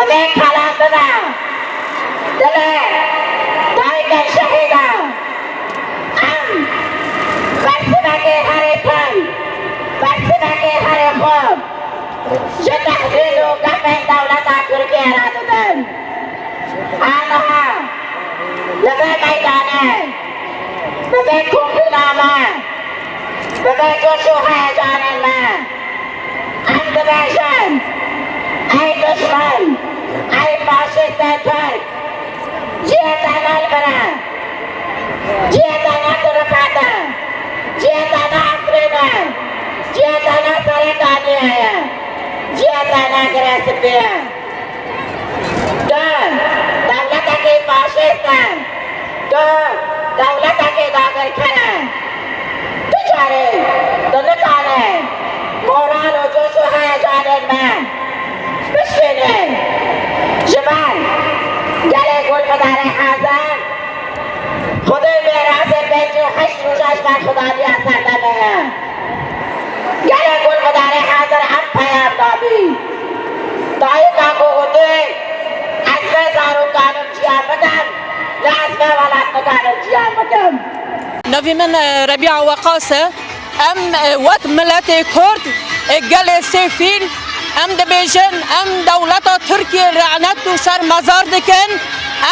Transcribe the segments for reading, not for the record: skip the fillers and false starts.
بذین کلام بدم دل دایک شهیدم ام برسنگی هریکîن برسنگی هریخون چه تهدید و gefên dewleta Tirkiye را دادن آنها لبه میدانه لبه کوهنامه لبه جوش و هیجان من ام دبیشن ای دشمن ای فاشیست ترک جیتان البرا جیتان طرفاتا جیتان افرینه جیتان سرطانیه جیتان اگریسیویه دولتا کی فاشیستن دولتا کی داگر کنن بیچاره تو نکانه مورال و جوش و هیجان من بشکنه جبال گله گل پدر حسن خدای میراث 58 روزش بر خدا بیاسر دمه گله گل پدر حسن ام پیام دابی دایی کاکو ہوتے اسفه زارو کانم جیان مدم نه اسفه ولد مکانم جیان مدم نوی من ربیع وقاسه ام وقت ملت کرد گل سفیل ام دبیجن ام دولتا ترکیه لعنت و شر مزار دکن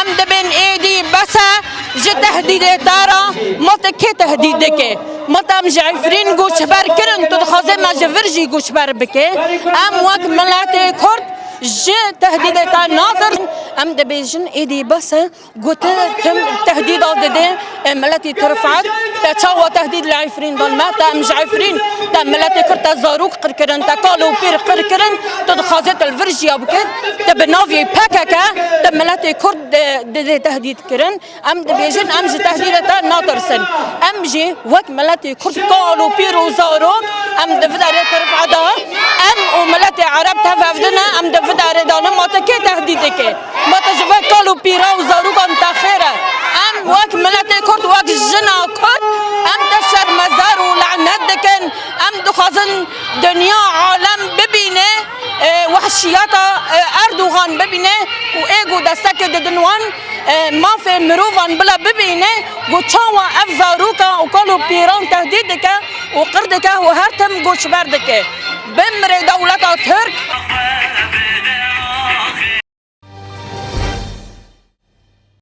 ام دبین ایدی بسا جه تهدید تارا مت که تهدید دکه مت ام جعفرین گوش بر کرن تو دخوازه ما جورجی گوش بر بکه ام وقت ملت کرد جه تهدید تا ناظر ام دبیجن ایدی بسا گوت تم تهدید داده ملتی ترفعت تشاو تهدید لعفرين ظلمات ام جعفرين تا ملتي كرتا زاروك قركرن تا قالو بير قركرن تدخازت الفرجيا بكت تبنافي باكاكا تا ملتي كرد دي تهديد كرن ام دبيجن ام جي تهديد تا ناطرسن ام جي وك ملتي كرد قالو بير وزاروك ام دفدار ترفع دا ام وملتي عرب تفافدنا ام دفدار دانا ما تكي تهديدك ما تجفا قالو بيرا وزاروك ام تاخيرا ام وك ملتي كرد وك جنا كرد ام تشر مزار ولعنت دكن ام دخازن دنيا عالم ببينه وحشيات اردوغان ببينه وايغو دستك ددنوان ما في مروفان بلا ببينه وتشاوا افزاروكا وقالوا بيران تهديدك وقردك وهرتم قوش بردك بمر دولة ترك